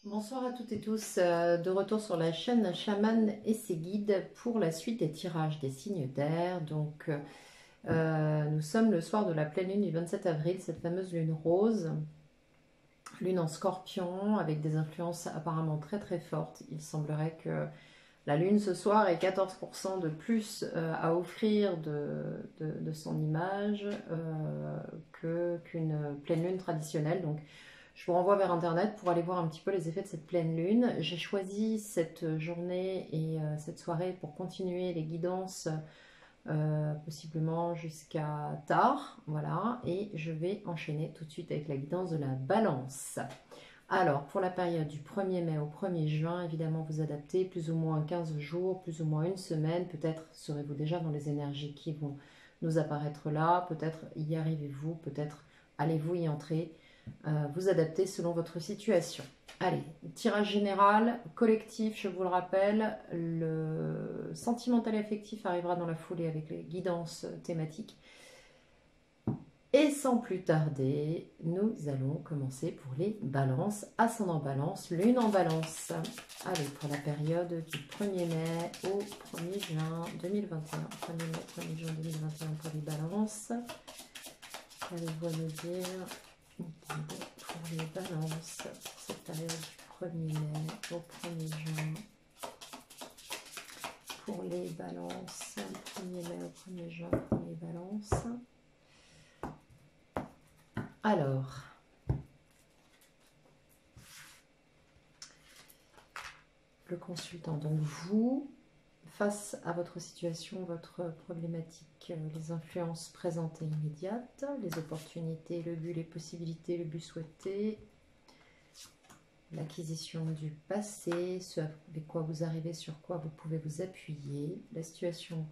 Bonsoir à toutes et tous, de retour sur la chaîne Chaman et ses guides pour la suite des tirages des signes d'air. Donc, nous sommes le soir de la pleine lune du 27 avril, cette fameuse lune rose, lune en scorpion, avec des influences apparemment très très fortes. Il semblerait que la lune ce soir ait 14% de plus à offrir de son image qu'une pleine lune traditionnelle. Donc, je vous renvoie vers Internet pour aller voir un petit peu les effets de cette pleine lune. J'ai choisi cette journée et cette soirée pour continuer les guidances possiblement jusqu'à tard. Voilà, et je vais enchaîner tout de suite avec la guidance de la balance. Alors, pour la période du 1er mai au 1er juin, évidemment, vous adaptez plus ou moins 15 jours, plus ou moins une semaine. Peut-être serez-vous déjà dans les énergies qui vont nous apparaître là. Peut-être y arrivez-vous, peut-être allez-vous y entrer. Vous adaptez selon votre situation. Allez, tirage général, collectif, je vous le rappelle. Le sentimental et affectif arrivera dans la foulée avec les guidances thématiques. Et sans plus tarder, nous allons commencer pour les balances. Ascendant balance, lune en balance. Allez, pour la période du 1er mai au 1er juin 2021. 1er mai, 1er juin 2021 pour les balances. Allez-vous nous dire pour les balances pour cette période du 1er mai au 1er juin. Pour les balances, du 1er mai au 1er juin pour les balances. Alors, le consultant, donc vous, face à votre situation, votre problématique, les influences présentes et immédiates, les opportunités, le but, les possibilités, le but souhaité, l'acquisition du passé, ce avec quoi vous arrivez, sur quoi vous pouvez vous appuyer, la situation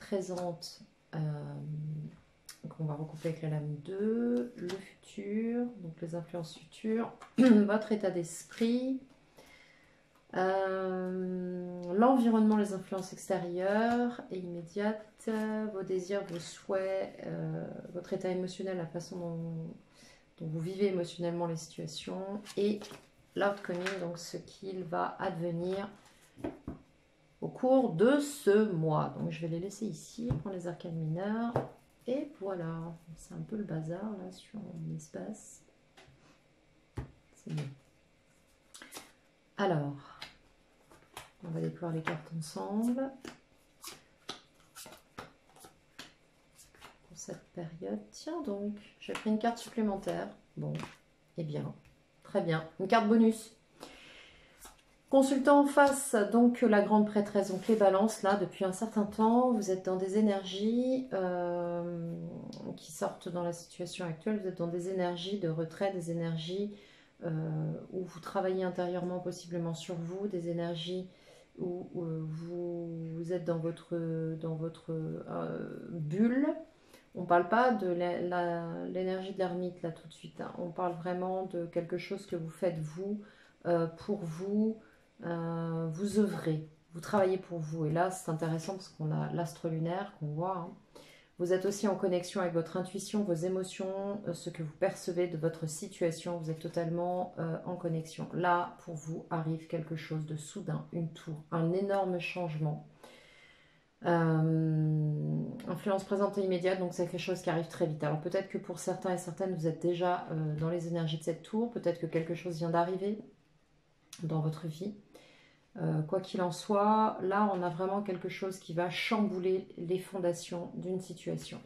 présente, qu'on va recouper avec la lame 2, le futur, donc les influences futures, votre état d'esprit, l'environnement, les influences extérieures et immédiates, vos désirs, vos souhaits, votre état émotionnel, la façon dont vous vivez émotionnellement les situations et l'outcoming, donc ce qu'il va advenir au cours de ce mois. Donc je vais les laisser ici, prendre les arcanes mineurs. Et voilà, c'est un peu le bazar là sur mon espace. C'est bon. Alors, on va déployer les cartes ensemble. Pour cette période. Tiens donc, j'ai pris une carte supplémentaire. Bon, eh bien, très bien. Une carte bonus. Consultant en face, donc la grande prêtresse, donc les balances, là, depuis un certain temps, vous êtes dans des énergies qui sortent dans la situation actuelle, vous êtes dans des énergies de retrait, des énergies où vous travaillez intérieurement possiblement sur vous, des énergies où vous êtes dans votre bulle. On ne parle pas de l'énergie de l'ermite là tout de suite, hein. On parle vraiment de quelque chose que vous faites vous, pour vous. Vous œuvrez, vous travaillez pour vous. Et là, c'est intéressant parce qu'on a l'astre lunaire qu'on voit. Hein. Vous êtes aussi en connexion avec votre intuition, vos émotions, ce que vous percevez de votre situation. Vous êtes totalement en connexion. Là, pour vous, arrive quelque chose de soudain, une tour, un énorme changement. Influence présente et immédiate, donc c'est quelque chose qui arrive très vite. Alors peut-être que pour certains et certaines, vous êtes déjà dans les énergies de cette tour. Peut-être que quelque chose vient d'arriver dans votre vie. Quoi qu'il en soit, là on a vraiment quelque chose qui va chambouler les fondations d'une situation.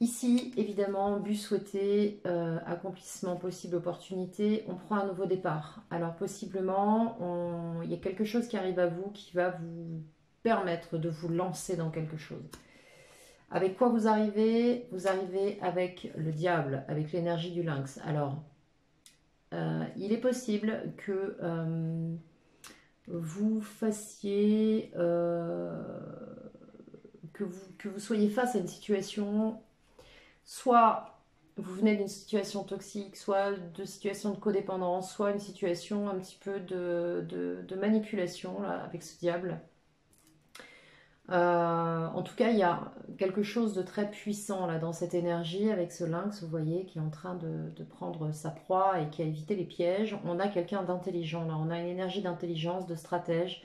Ici, évidemment, but souhaité, accomplissement possible, opportunité, on prend un nouveau départ. Alors possiblement, il y a quelque chose qui arrive à vous qui va vous permettre de vous lancer dans quelque chose. Avec quoi vous arrivez? Vous arrivez avec le diable, avec l'énergie du lynx. Alors, il est possible que vous fassiez, que vous soyez face à une situation, soit vous venez d'une situation toxique, soit de situation de codépendance, soit une situation un petit peu de manipulation là, avec ce diable. En tout cas, il y a quelque chose de très puissant là dans cette énergie avec ce lynx, vous voyez, qui est en train de prendre sa proie et qui a évité les pièges. On a quelqu'un d'intelligent là, on a une énergie d'intelligence, de stratège.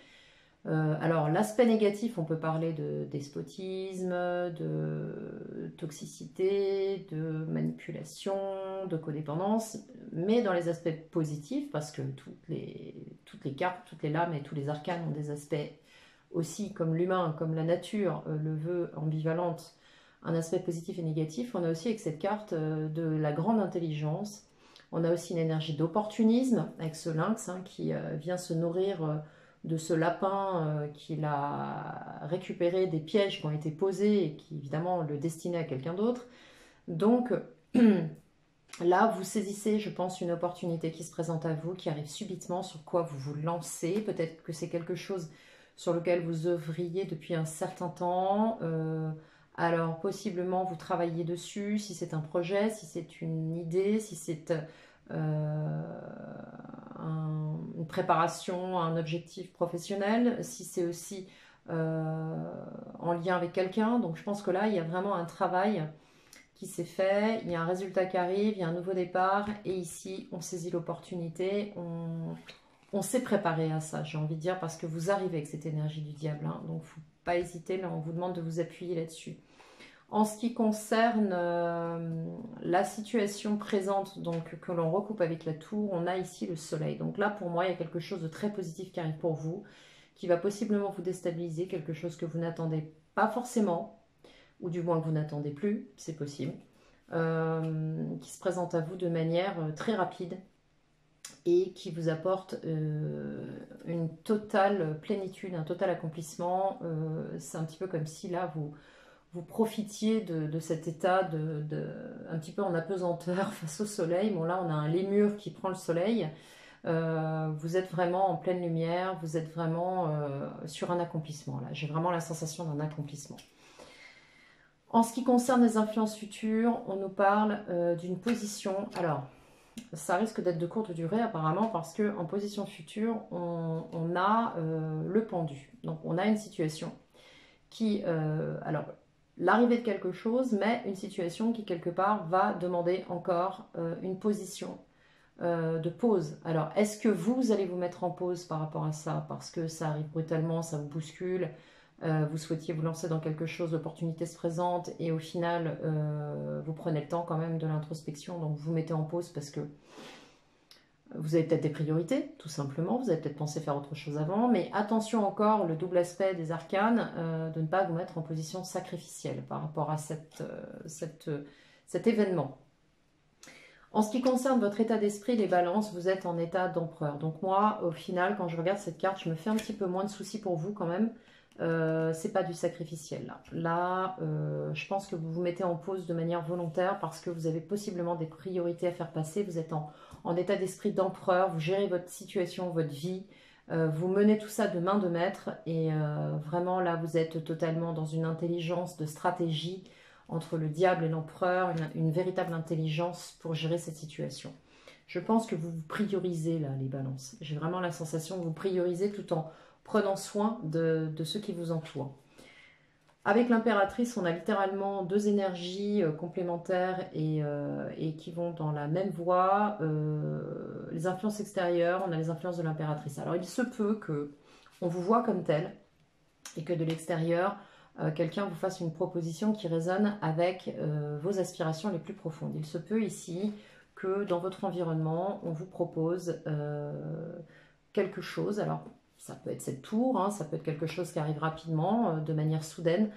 Alors, l'aspect négatif, on peut parler de despotisme, de toxicité, de manipulation, de codépendance, mais dans les aspects positifs, parce que toutes les cartes, toutes les lames et tous les arcanes ont des aspects aussi, comme l'humain, comme la nature le veut, ambivalente, un aspect positif et négatif. On a aussi avec cette carte de la grande intelligence. On a aussi une énergie d'opportunisme avec ce lynx qui vient se nourrir de ce lapin qu'il a récupéré des pièges qui ont été posés et qui évidemment le destinaient à quelqu'un d'autre. Donc là, vous saisissez, je pense, une opportunité qui se présente à vous, qui arrive subitement, sur quoi vous vous lancez. Peut-être que c'est quelque chose sur lequel vous œuvriez depuis un certain temps. Alors possiblement vous travaillez dessus, si c'est un projet, si c'est une idée, si c'est une préparation à un objectif professionnel, si c'est aussi en lien avec quelqu'un. Donc je pense que là, il y a vraiment un travail qui s'est fait, il y a un résultat qui arrive, il y a un nouveau départ, et ici, on saisit l'opportunité, on s'est préparé à ça, j'ai envie de dire, parce que vous arrivez avec cette énergie du diable, donc il ne faut pas hésiter, là, on vous demande de vous appuyer là-dessus. En ce qui concerne la situation présente, donc que l'on recoupe avec la tour, on a ici le soleil. Donc là, pour moi, il y a quelque chose de très positif qui arrive pour vous, qui va possiblement vous déstabiliser, quelque chose que vous n'attendez pas forcément, ou du moins que vous n'attendez plus, c'est possible, qui se présente à vous de manière très rapide et qui vous apporte une totale plénitude, un total accomplissement. C'est un petit peu comme si là, vous profitiez de cet état un petit peu en apesanteur face au soleil. Bon là, on a un lémur qui prend le soleil. Vous êtes vraiment en pleine lumière, vous êtes vraiment sur un accomplissement. Là, j'ai vraiment la sensation d'un accomplissement. En ce qui concerne les influences futures, on nous parle d'une position. Alors, ça risque d'être de courte durée apparemment parce qu'en position future, on a le pendu. Donc, on a une situation qui... alors, l'arrivée de quelque chose, mais une situation qui, quelque part, va demander encore une position de pause. Alors, est-ce que vous allez vous mettre en pause par rapport à ça parce que ça arrive brutalement, ça vous bouscule, vous souhaitiez vous lancer dans quelque chose, l'opportunité se présente et au final vous prenez le temps quand même de l'introspection, donc vous mettez en pause parce que vous avez peut-être des priorités, tout simplement, vous avez peut-être pensé faire autre chose avant, mais attention encore, le double aspect des arcanes, de ne pas vous mettre en position sacrificielle par rapport à cet événement. En ce qui concerne votre état d'esprit, les balances, vous êtes en état d'empereur. Donc moi, au final, quand je regarde cette carte, je me fais un petit peu moins de soucis pour vous quand même. C'est pas du sacrificiel là. Là, je pense que vous vous mettez en pause de manière volontaire parce que vous avez possiblement des priorités à faire passer. Vous êtes en état d'esprit d'empereur, vous gérez votre situation, votre vie. Vous menez tout ça de main de maître et vraiment là, vous êtes totalement dans une intelligence de stratégie entre le diable et l'empereur, une véritable intelligence pour gérer cette situation. Je pense que vous vous priorisez là, les balances. J'ai vraiment la sensation que vous priorisez tout en prenant soin de ceux qui vous entourent. Avec l'impératrice, on a littéralement deux énergies complémentaires et qui vont dans la même voie. Les influences extérieures, on a les influences de l'impératrice. Alors il se peut que on vous voit comme tel et que de l'extérieur, quelqu'un vous fasse une proposition qui résonne avec vos aspirations les plus profondes. Il se peut ici que dans votre environnement, on vous propose quelque chose. Alors, ça peut être cette tour, ça peut être quelque chose qui arrive rapidement, de manière soudaine.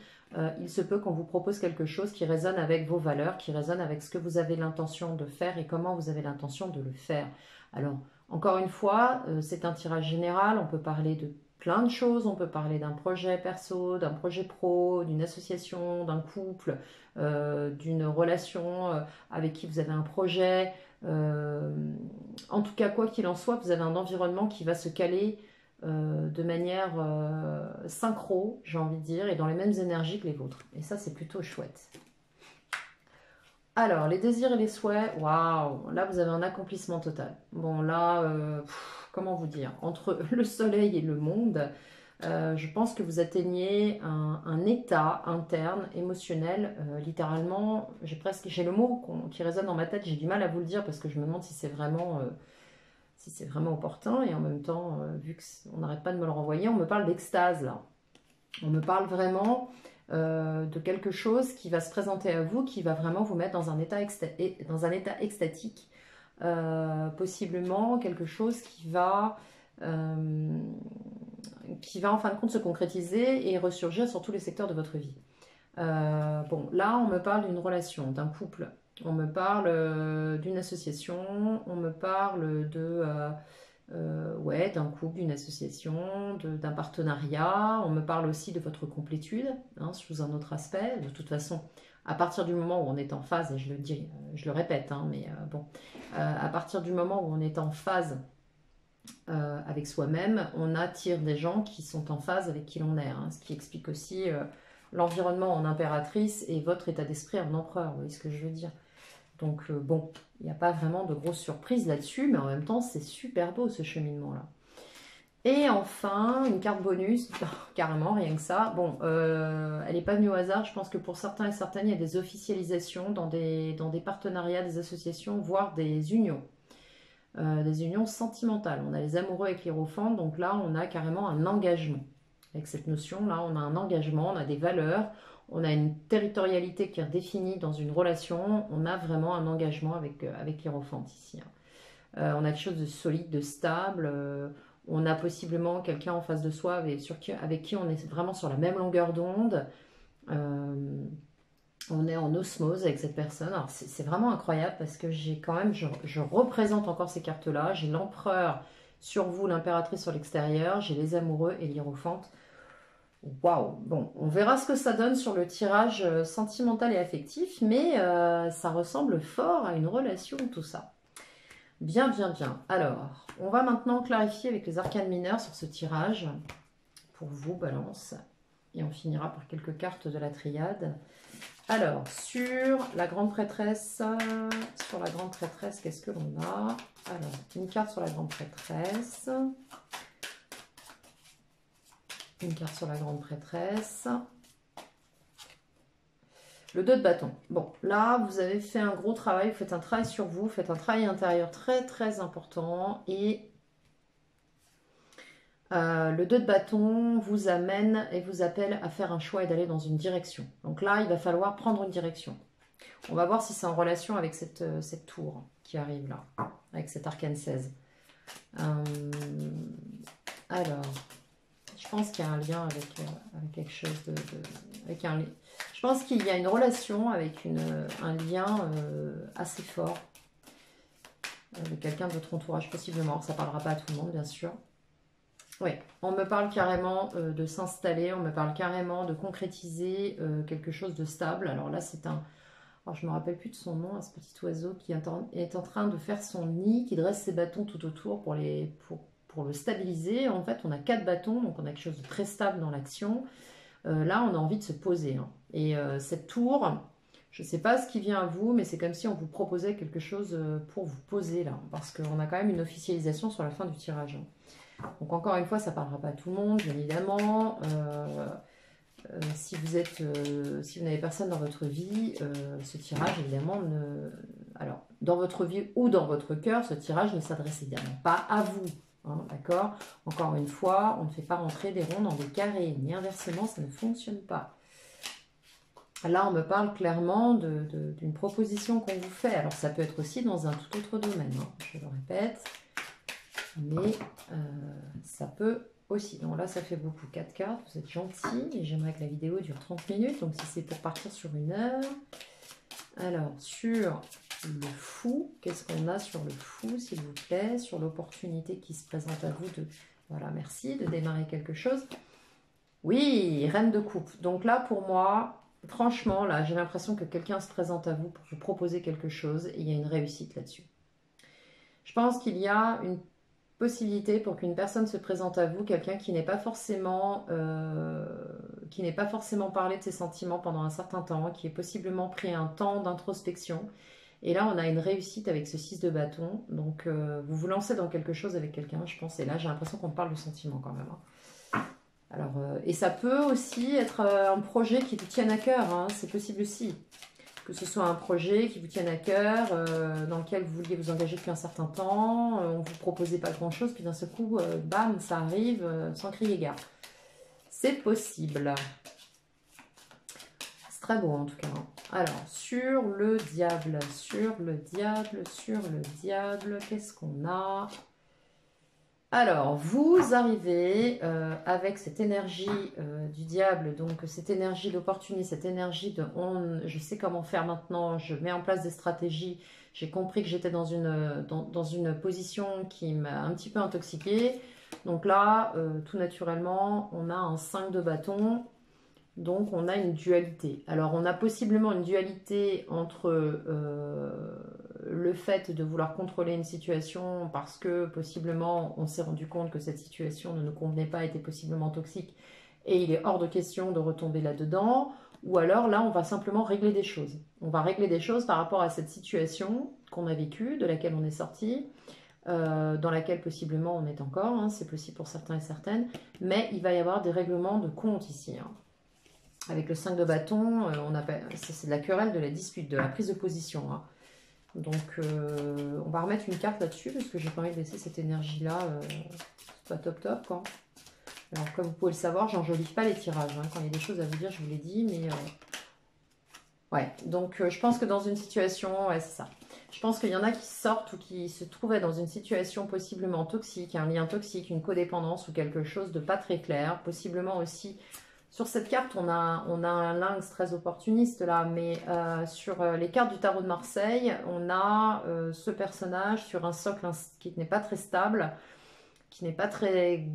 Il se peut qu'on vous propose quelque chose qui résonne avec vos valeurs, qui résonne avec ce que vous avez l'intention de faire et comment vous avez l'intention de le faire. Alors, encore une fois, c'est un tirage général, on peut parler de plein de choses, on peut parler d'un projet perso, d'un projet pro, d'une association, d'un couple, d'une relation avec qui vous avez un projet. En tout cas, quoi qu'il en soit, vous avez un environnement qui va se caler de manière synchro, j'ai envie de dire, et dans les mêmes énergies que les vôtres. Et ça, c'est plutôt chouette. Alors, les désirs et les souhaits, waouh, là, vous avez un accomplissement total. Bon, là, comment vous dire, entre le soleil et le monde, Je pense que vous atteignez un état interne, émotionnel, littéralement, j'ai le mot qui résonne dans ma tête, j'ai du mal à vous le dire parce que je me demande si c'est vraiment opportun, et en même temps, vu qu'on n'arrête pas de me le renvoyer, on me parle d'extase là. On me parle vraiment de quelque chose qui va se présenter à vous, qui va vraiment vous mettre dans un état extatique, possiblement quelque chose qui va en fin de compte se concrétiser et ressurgir sur tous les secteurs de votre vie. Bon, là, on me parle d'une relation, d'un couple, on me parle d'une association, on me parle ouais, d'un couple, d'une association, d'un partenariat. On me parle aussi de votre complétude, hein, sous un autre aspect. De toute façon, à partir du moment où on est en phase, et je le dis, je le répète, hein, mais bon, à partir du moment où on est en phase avec soi-même, on attire des gens qui sont en phase avec qui l'on est, hein, ce qui explique aussi l'environnement en impératrice et votre état d'esprit en empereur, vous voyez ce que je veux dire. Donc bon, il n'y a pas vraiment de grosses surprises là-dessus, mais en même temps, c'est super beau ce cheminement-là. Et enfin, une carte bonus, carrément, rien que ça. Bon, elle n'est pas venue au hasard, je pense que pour certains et certaines, il y a des officialisations dans des partenariats, des associations, voire des unions sentimentales. On a les amoureux avec l'hiérophante, donc là, on a carrément un engagement. Avec cette notion-là, on a un engagement, on a des valeurs, on a une territorialité qui est définie dans une relation, on a vraiment un engagement avec l'hiérophante ici. On a quelque chose de solide, de stable, on a possiblement quelqu'un en face de soi avec qui on est vraiment sur la même longueur d'onde. On est en osmose avec cette personne. Alors c'est vraiment incroyable parce que j'ai quand même, je représente encore ces cartes-là. J'ai l'empereur sur vous, l'impératrice sur l'extérieur, j'ai les amoureux et l'hiérophante. Waouh! Bon, on verra ce que ça donne sur le tirage sentimental et affectif, mais ça ressemble fort à une relation, tout ça. Bien, bien, bien. Alors, on va maintenant clarifier avec les arcanes mineurs sur ce tirage, pour vous, Balance. Et on finira par quelques cartes de la triade. Alors, sur la grande prêtresse, qu'est-ce que l'on a? Alors, une carte sur la grande prêtresse. Une carte sur la grande prêtresse. Le 2 de bâton. Bon, là, vous avez fait un gros travail, vous faites un travail sur vous, vous faites un travail intérieur très, très important. Et le 2 de bâton vous amène et vous appelle à faire un choix et d'aller dans une direction. Donc là, il va falloir prendre une direction. On va voir si c'est en relation avec cette tour qui arrive là, avec cet arcane 16. Alors, je pense qu'il y a un lien avec quelque chose je pense qu'il y a une relation avec un lien assez fort avec quelqu'un de votre entourage, possiblement. Ça ne parlera pas à tout le monde, bien sûr. Oui, on me parle carrément de s'installer, on me parle carrément de concrétiser quelque chose de stable. Alors là, c'est un... Alors, je ne me rappelle plus de son nom, à ce petit oiseau qui est en train de faire son nid, qui dresse ses bâtons tout autour pour le stabiliser. En fait, on a 4 bâtons, donc on a quelque chose de très stable dans l'action. Là, on a envie de se poser. Hein. Et cette tour, je ne sais pas ce qui vient à vous, mais c'est comme si on vous proposait quelque chose pour vous poser là. Parce qu'on a quand même une officialisation sur la fin du tirage. Hein. Donc encore une fois, ça ne parlera pas à tout le monde, bien évidemment. Si vous n'avez personne dans votre vie, ce tirage, évidemment, alors, dans votre vie ou dans votre cœur, ce tirage ne s'adresse évidemment pas à vous. Hein, d'accord? Encore une fois, on ne fait pas rentrer des ronds dans des carrés, ni inversement, ça ne fonctionne pas. Là, on me parle clairement d'une proposition qu'on vous fait. Alors, ça peut être aussi dans un tout autre domaine, hein, je le répète. Mais ça peut aussi. Donc là, ça fait beaucoup. 4 cartes, vous êtes gentils. Et j'aimerais que la vidéo dure 30 minutes. Donc si c'est pour partir sur 1 heure. Alors, sur le fou, qu'est-ce qu'on a sur le fou, s'il vous plaît? Sur l'opportunité qui se présente à vous de... Voilà, merci, de démarrer quelque chose. Oui, reine de coupe. Donc là, pour moi, franchement, là, j'ai l'impression que quelqu'un se présente à vous pour vous proposer quelque chose. Et il y a une réussite là-dessus. Je pense qu'il y a une possibilité pour qu'une personne se présente à vous, quelqu'un qui n'est pas forcément parlé de ses sentiments pendant un certain temps, qui est possiblement pris un temps d'introspection. Et là, on a une réussite avec ce 6 de bâton. Donc, vous vous lancez dans quelque chose avec quelqu'un, je pense. Et là, j'ai l'impression qu'on parle de sentiments quand même. Hein. Alors, et ça peut aussi être un projet qui vous tienne à cœur, hein, c'est possible aussi. Que ce soit un projet qui vous tienne à cœur, dans lequel vous vouliez vous engager depuis un certain temps, on ne vous proposait pas grand-chose, puis d'un seul coup, bam, ça arrive sans crier gare. C'est possible. C'est très beau en tout cas. Alors, sur le diable, qu'est-ce qu'on a? Alors, vous arrivez avec cette énergie du diable, donc cette énergie d'opportunisme, cette énergie de je sais comment faire maintenant, je mets en place des stratégies, j'ai compris que j'étais dans une position qui m'a un petit peu intoxiquée. Donc là, tout naturellement, on a un 5 de bâton, donc on a une dualité. Alors on a possiblement une dualité entre le fait de vouloir contrôler une situation parce que possiblement on s'est rendu compte que cette situation ne nous convenait pas, était possiblement toxique et il est hors de question de retomber là-dedans. Ou alors là on va simplement régler des choses. On va régler des choses par rapport à cette situation qu'on a vécue, de laquelle on est sorti. Dans laquelle possiblement on est encore, hein, c'est possible pour certains et certaines, mais il va y avoir des règlements de compte ici. Hein. Avec le 5 de bâton, c'est de la querelle, de la dispute, de la prise de position. Hein. Donc, on va remettre une carte là-dessus parce que j'ai pas envie de laisser cette énergie-là. C'est pas top top, quoi. Alors, comme vous pouvez le savoir, j'enjolive pas les tirages. Hein. Quand il y a des choses à vous dire, je vous l'ai dit, mais... Ouais, donc je pense que dans une situation... Ouais, c'est ça. Je pense qu'il y en a qui sortent ou qui se trouvaient dans une situation possiblement toxique, un lien toxique, une codépendance ou quelque chose de pas très clair. Possiblement aussi... Sur cette carte, on a un lynx très opportuniste là, mais sur les cartes du tarot de Marseille, on a ce personnage sur un socle qui n'est pas très stable, qui n'est pas très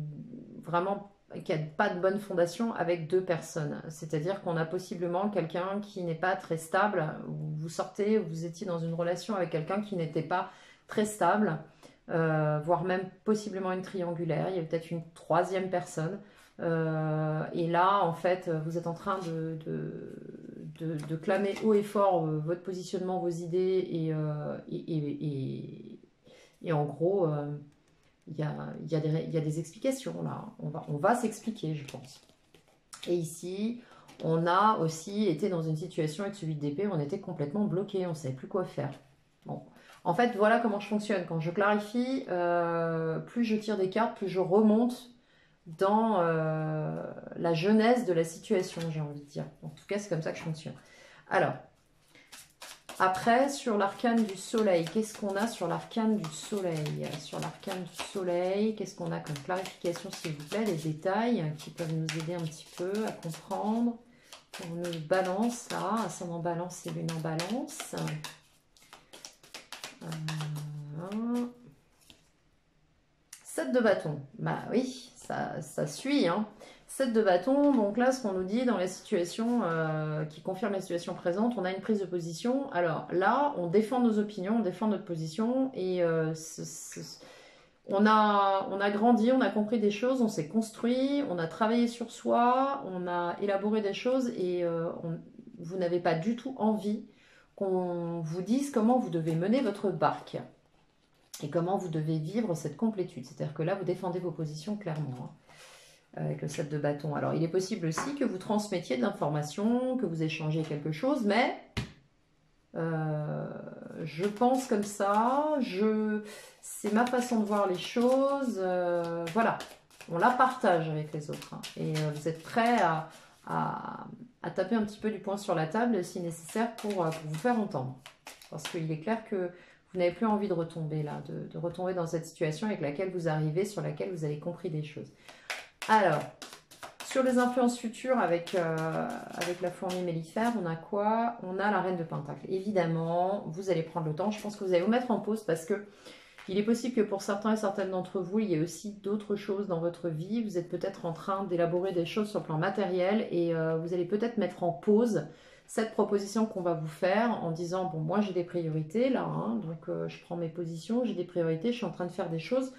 vraiment, qui n'a pas de bonne fondation avec deux personnes. C'est-à-dire qu'on a possiblement quelqu'un qui n'est pas très stable. Vous sortez, vous étiez dans une relation avec quelqu'un qui n'était pas très stable, voire même possiblement une triangulaire. Il y a peut-être une troisième personne. Et là, en fait, vous êtes en train de clamer haut et fort votre positionnement, vos idées, et en gros, il y a des explications là. On va s'expliquer, je pense. Et ici, on a aussi été dans une situation avec celui d'épée où on était complètement bloqué, on ne savait plus quoi faire. Bon. En fait, voilà comment je fonctionne. Quand je clarifie, plus je tire des cartes, plus je remonte dans la genèse de la situation, j'ai envie de dire. En tout cas, c'est comme ça que je fonctionne. Alors, après, sur l'arcane du soleil, qu'est-ce qu'on a sur l'arcane du soleil? Sur l'arcane du soleil, qu'est-ce qu'on a comme clarification, s'il vous plaît? Les détails qui peuvent nous aider un petit peu à comprendre. On nous balance, là, ascendant balance et lune en balance. 7 de bâton. Bah oui, ça suit. Hein. 7 de bâton, donc là, ce qu'on nous dit dans la situation qui confirme la situation présente, on a une prise de position. Alors là, on défend nos opinions, on défend notre position et on a grandi, on a compris des choses, on s'est construit, on a travaillé sur soi, on a élaboré des choses et vous n'avez pas du tout envie qu'on vous dise comment vous devez mener votre barque. Et comment vous devez vivre cette complétude. C'est-à-dire que là, vous défendez vos positions clairement, hein, avec le 7 de bâton. Alors, il est possible aussi que vous transmettiez de l'information, que vous échangez quelque chose, mais je pense comme ça, c'est ma façon de voir les choses. Voilà, on la partage avec les autres. Hein, et vous êtes prêts à taper un petit peu du poing sur la table si nécessaire pour vous faire entendre. Parce qu'il est clair que vous n'avez plus envie de retomber là, de retomber dans cette situation avec laquelle vous arrivez, sur laquelle vous avez compris des choses. Alors, sur les influences futures avec la fourmi mellifère, on a quoi? On a la reine de Pentacle. Évidemment, vous allez prendre le temps. Je pense que vous allez vous mettre en pause parce que il est possible que pour certains et certaines d'entre vous, il y ait aussi d'autres choses dans votre vie. Vous êtes peut-être en train d'élaborer des choses sur le plan matériel et vous allez peut-être mettre en pause cette proposition qu'on va vous faire en disant, bon, moi j'ai des priorités là, hein, donc je prends mes positions, j'ai des priorités, je suis en train de faire des choses,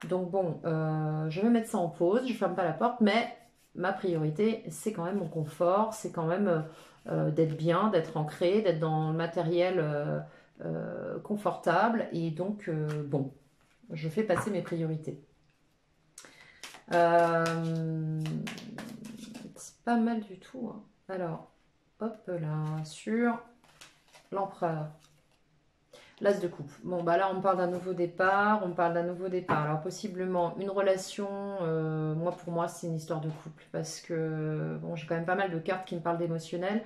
donc bon, je vais mettre ça en pause, je ne ferme pas la porte, mais ma priorité, c'est quand même mon confort, c'est quand même d'être bien, d'être ancré, d'être dans le matériel confortable, et donc, bon, je fais passer mes priorités. C'est pas mal du tout. Hein. Alors, hop là, sur l'empereur. L'as de coupe. Bon, bah là, on parle d'un nouveau départ. On parle d'un nouveau départ. Alors, possiblement, une relation, moi, pour moi, c'est une histoire de couple. Parce que, bon, j'ai quand même pas mal de cartes qui me parlent d'émotionnel.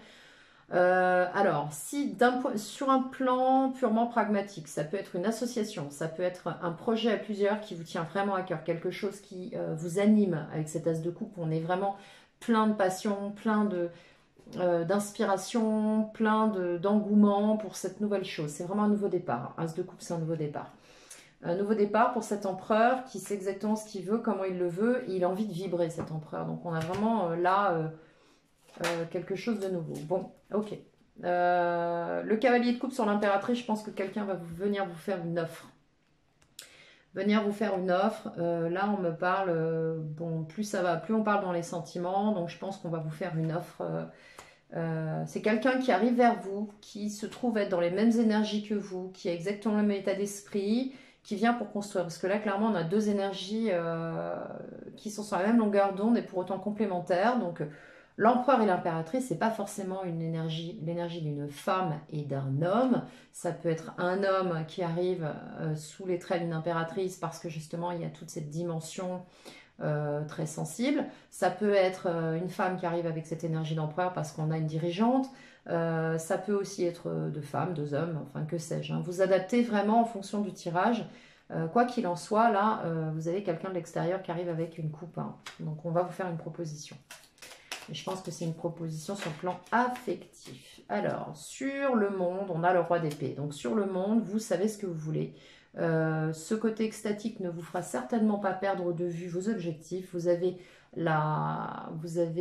Alors, si sur un plan purement pragmatique, ça peut être une association, ça peut être un projet à plusieurs qui vous tient vraiment à cœur, quelque chose qui vous anime avec cet as de coupe. On est vraiment plein de passion, plein d'inspiration, plein d'engouement pour cette nouvelle chose. C'est vraiment un nouveau départ. As de coupe, c'est un nouveau départ. Un nouveau départ pour cet empereur qui sait exactement ce qu'il veut, comment il le veut, et il a envie de vibrer, cet empereur. Donc on a vraiment là quelque chose de nouveau. Bon, ok. Le cavalier de coupe sur l'impératrice, je pense que quelqu'un va venir vous faire une offre. Venir vous faire une offre. Là, on me parle, bon, plus ça va, plus on parle dans les sentiments, donc je pense qu'on va vous faire une offre. C'est quelqu'un qui arrive vers vous, qui se trouve être dans les mêmes énergies que vous, qui a exactement le même état d'esprit, qui vient pour construire. Parce que là, clairement, on a deux énergies qui sont sur la même longueur d'onde et pour autant complémentaires. Donc, l'empereur et l'impératrice, c'est pas forcément l'énergie d'une femme et d'un homme. Ça peut être un homme qui arrive sous les traits d'une impératrice parce que justement, il y a toute cette dimension très sensible. Ça peut être une femme qui arrive avec cette énergie d'empereur parce qu'on a une dirigeante. Ça peut aussi être deux femmes, deux hommes, enfin que sais-je. Hein. Vous adaptez vraiment en fonction du tirage. Quoi qu'il en soit, là, vous avez quelqu'un de l'extérieur qui arrive avec une coupe. Hein. Donc on va vous faire une proposition. Et je pense que c'est une proposition sur le plan affectif. Alors, sur le monde, on a le roi d'épée. Donc sur le monde, vous savez ce que vous voulez. Ce côté extatique ne vous fera certainement pas perdre de vue vos objectifs. Vous avez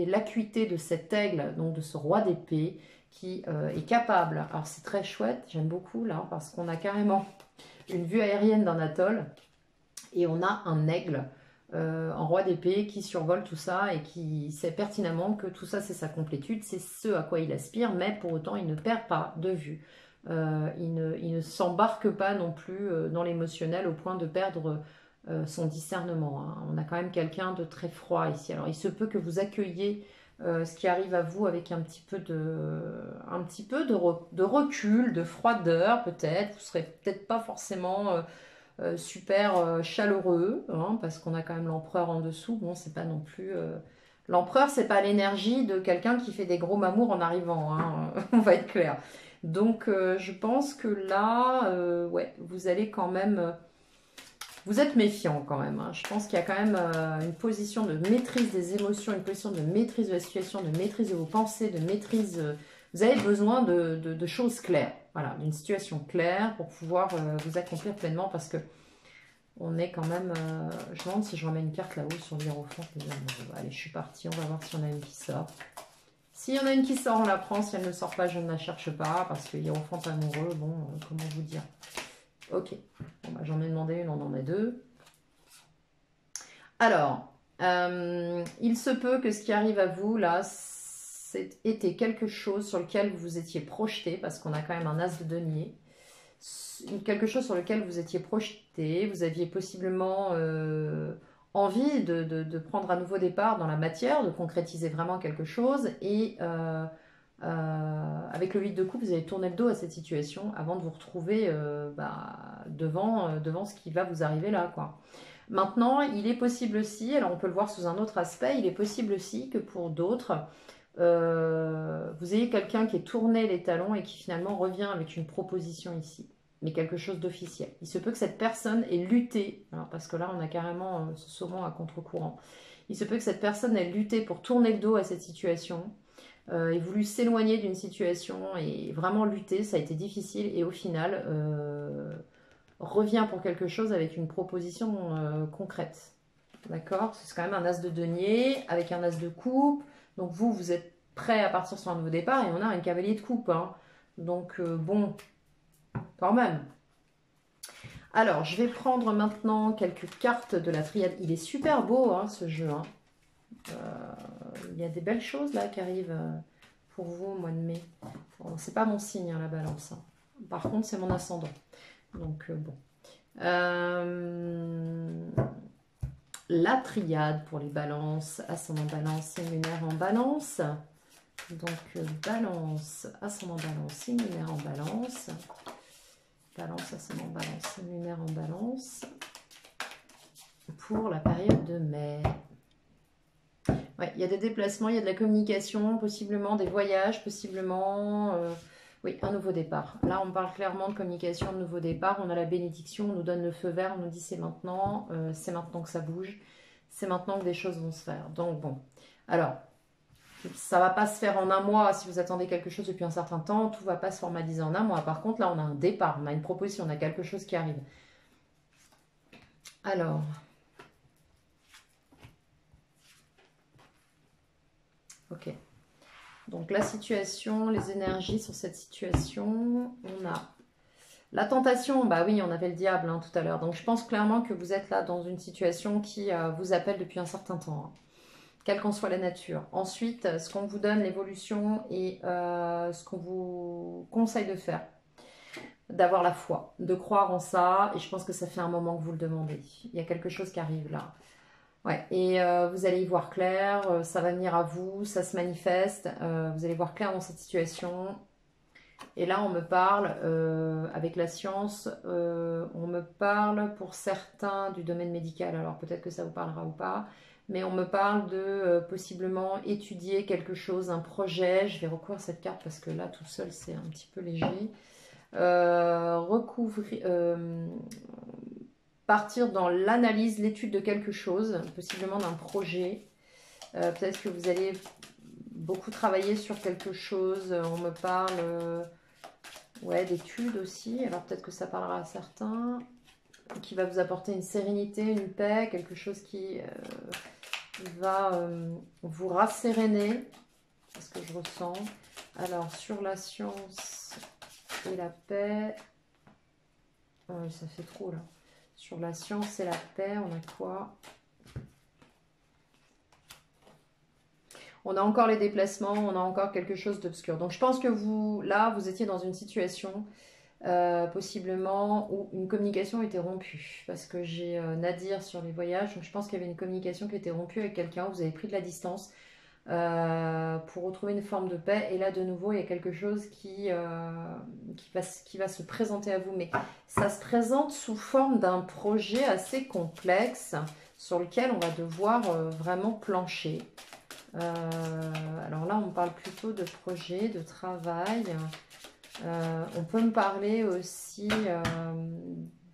l'acuité de cet aigle, donc de ce roi d'épée, qui est capable. Alors c'est très chouette, j'aime beaucoup là, parce qu'on a carrément une vue aérienne d'un atoll et on a un aigle en roi d'épée qui survole tout ça et qui sait pertinemment que tout ça c'est sa complétude, c'est ce à quoi il aspire, mais pour autant il ne perd pas de vue. Il ne s'embarque pas non plus dans l'émotionnel au point de perdre son discernement. Hein. On a quand même quelqu'un de très froid ici. Alors il se peut que vous accueilliez ce qui arrive à vous avec un petit peu de recul, de froideur peut-être. Vous ne serez peut-être pas forcément super chaleureux, hein, parce qu'on a quand même l'empereur en dessous. Bon, c'est pas non plus... L'empereur, c'est pas l'énergie de quelqu'un qui fait des gros mamours en arrivant. Hein. On va être clair. Donc, je pense que là, ouais, vous allez quand même... vous êtes méfiant quand même. Hein. Je pense qu'il y a quand même une position de maîtrise des émotions, une position de maîtrise de la situation, de maîtrise de vos pensées, de maîtrise... vous avez besoin de choses claires. Voilà, d'une situation claire pour pouvoir vous accomplir pleinement parce que on est quand même... je me demande si je remets une carte là-haut sur l'hiérophant. Allez, je suis partie. On va voir si on a une qui sort. S'il y en a une qui sort, on la prend. Si elle ne sort pas, je ne la cherche pas. Parce que hiérophant amoureux, bon, comment vous dire. Ok. Bon, bah, j'en ai demandé une, on en a deux. Alors, il se peut que ce qui arrive à vous, là, c'était quelque chose sur lequel vous vous étiez projeté. Parce qu'on a quand même un as de denier. Quelque chose sur lequel vous étiez projeté, vous aviez possiblement envie de prendre un nouveau départ dans la matière, de concrétiser vraiment quelque chose, et avec le 8 de coupe, vous avez tourné le dos à cette situation avant de vous retrouver devant ce qui va vous arriver là, quoi. Maintenant, il est possible aussi, alors on peut le voir sous un autre aspect, il est possible aussi que pour d'autres, vous ayez quelqu'un qui est tourné les talons et qui finalement revient avec une proposition ici, mais quelque chose d'officiel. Il se peut que cette personne ait lutté, alors parce que là on a carrément ce saumon à contre-courant, il se peut que cette personne ait lutté pour tourner le dos à cette situation, ait voulu s'éloigner d'une situation et vraiment lutter, ça a été difficile et au final revient pour quelque chose avec une proposition concrète. D'accord? C'est quand même un as de denier avec un as de coupe. Donc vous êtes prêt à partir sur un nouveau départ et on a un cavalier de coupe. Hein. Donc bon, quand même. Alors, je vais prendre maintenant quelques cartes de la triade. Il est super beau, hein, ce jeu. Hein. Il y a des belles choses là qui arrivent pour vous au mois de mai. Bon, c'est pas mon signe, hein, la balance. Hein. Par contre, c'est mon ascendant. Donc, bon. Là, la triade pour les balances, ascendant balance, signe lunaire en balance. Donc, balance, ascendant balance, signe lunaire en balance. Balance, ascendant balance, signe lunaire en balance. Pour la période de mai. Ouais, il y a des déplacements, il y a de la communication, possiblement des voyages, possiblement... oui, un nouveau départ. Là, on parle clairement de communication, de nouveau départ. On a la bénédiction, on nous donne le feu vert, on nous dit c'est maintenant que ça bouge. C'est maintenant que des choses vont se faire. Donc, bon. Alors, ça ne va pas se faire en un mois si vous attendez quelque chose depuis un certain temps. Tout ne va pas se formaliser en un mois. Par contre, là, on a un départ, on a une proposition, on a quelque chose qui arrive. Alors... Ok. Donc la situation, les énergies sur cette situation, on a la tentation, bah oui, on avait le diable hein, tout à l'heure. Donc je pense clairement que vous êtes là dans une situation qui vous appelle depuis un certain temps, hein, quelle qu'en soit la nature. Ensuite, ce qu'on vous donne, l'évolution et ce qu'on vous conseille de faire, d'avoir la foi, de croire en ça. Et je pense que ça fait un moment que vous le demandez. Il y a quelque chose qui arrive là. Ouais, et vous allez y voir clair, ça va venir à vous, ça se manifeste, vous allez voir clair dans cette situation. Et là, on me parle, avec la science, on me parle pour certains du domaine médical, alors peut-être que ça vous parlera ou pas, mais on me parle de possiblement étudier quelque chose, un projet. Je vais recouvrir cette carte parce que là, tout seul, c'est un petit peu léger. Recouvrir... partir dans l'analyse, l'étude de quelque chose, possiblement d'un projet. Peut-être que vous allez beaucoup travailler sur quelque chose. On me parle ouais, d'études aussi. Alors peut-être que ça parlera à certains. Qui va vous apporter une sérénité, une paix, quelque chose qui va vous rasséréner. C'est ce que je ressens. Alors sur la science et la paix. Oh, ça fait trop là. Sur la science et la paix, on a quoi? On a encore les déplacements, on a encore quelque chose d'obscur. Donc je pense que vous, là, vous étiez dans une situation possiblement où une communication était rompue. Parce que j'ai Nadir sur les voyages, donc je pense qu'il y avait une communication qui était rompue avec quelqu'un, vous avez pris de la distance pour retrouver une forme de paix. Et là, de nouveau, il y a quelque chose qui va se présenter à vous. Mais ça se présente sous forme d'un projet assez complexe sur lequel on va devoir vraiment plancher. Alors là, on parle plutôt de projet, de travail. On peut me parler aussi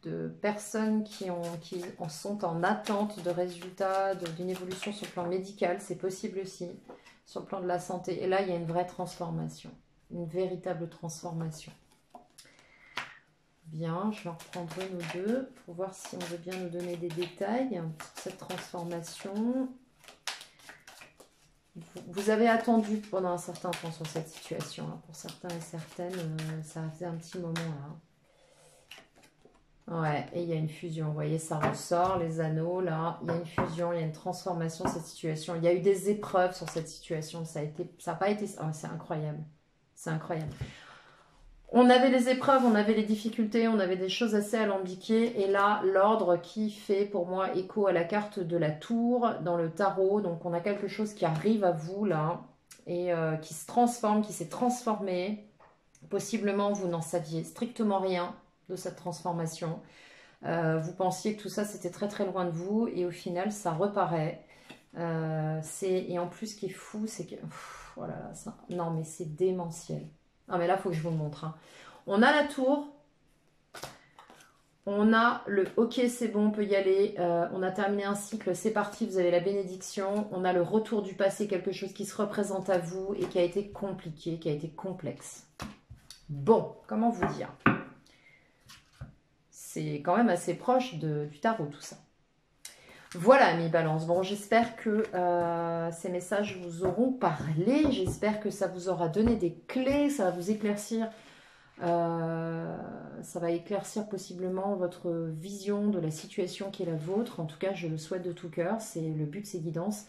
de personnes qui en sont en attente de résultats, d'une évolution sur le plan médical, c'est possible aussi, sur le plan de la santé. Et là, il y a une vraie transformation, une véritable transformation. Bien, je vais en reprendre une ou deux pour voir si on veut bien nous donner des détails sur cette transformation. Vous avez attendu pendant un certain temps sur cette situation. Hein. Pour certains et certaines, ça faisait un petit moment là. Ouais, et il y a une fusion, vous voyez, ça ressort, les anneaux, là, il y a une fusion, il y a une transformation de cette situation. Il y a eu des épreuves sur cette situation, ça n'a pas été... Oh, c'est incroyable, c'est incroyable. On avait les épreuves, on avait les difficultés, on avait des choses assez alambiquées, et là, l'ordre qui fait pour moi écho à la carte de la tour dans le tarot, donc on a quelque chose qui arrive à vous, là, et qui se transforme, qui s'est transformé. Possiblement, vous n'en saviez strictement rien de cette transformation. Vous pensiez que tout ça c'était très très loin de vous et au final ça reparaît. Et en plus ce qui est fou c'est que voilà, ça, non mais c'est démentiel. Ah mais là il faut que je vous le montre. Hein. On a la tour, on a le ok c'est bon on peut y aller, on a terminé un cycle, c'est parti, vous avez la bénédiction, on a le retour du passé, quelque chose qui se représente à vous et qui a été compliqué, qui a été complexe. Bon, comment vous dire? C'est quand même assez proche du tarot tout ça. Voilà, amis Balance. Bon, j'espère que ces messages vous auront parlé. J'espère que ça vous aura donné des clés. Ça va vous éclaircir. Ça va éclaircir possiblement votre vision de la situation qui est la vôtre. En tout cas, je le souhaite de tout cœur. C'est le but de ces guidances.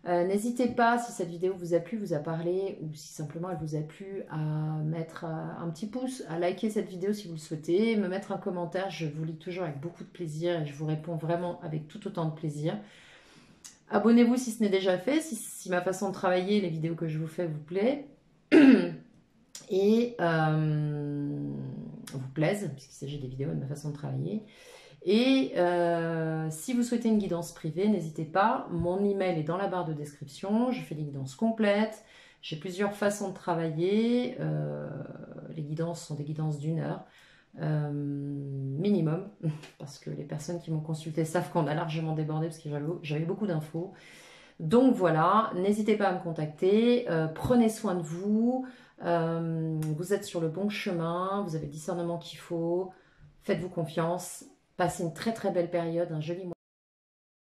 N'hésitez pas, si cette vidéo vous a plu, vous a parlé, ou si simplement elle vous a plu, à mettre un petit pouce, à liker cette vidéo si vous le souhaitez, me mettre un commentaire, je vous lis toujours avec beaucoup de plaisir et je vous réponds vraiment avec tout autant de plaisir. Abonnez-vous si ce n'est déjà fait, si ma façon de travailler, les vidéos que je vous fais vous plaît. Et vous plaisent, puisqu'il s'agit des vidéos et de ma façon de travailler. Et si vous souhaitez une guidance privée, n'hésitez pas. Mon email est dans la barre de description. Je fais des guidances complètes. J'ai plusieurs façons de travailler. Les guidances sont des guidances d'1 heure minimum, parce que les personnes qui m'ont consulté savent qu'on a largement débordé parce que j'avais beaucoup d'infos. Donc voilà, n'hésitez pas à me contacter. Prenez soin de vous. Vous êtes sur le bon chemin. Vous avez le discernement qu'il faut. Faites-vous confiance. Passez une très très belle période, un joli mois.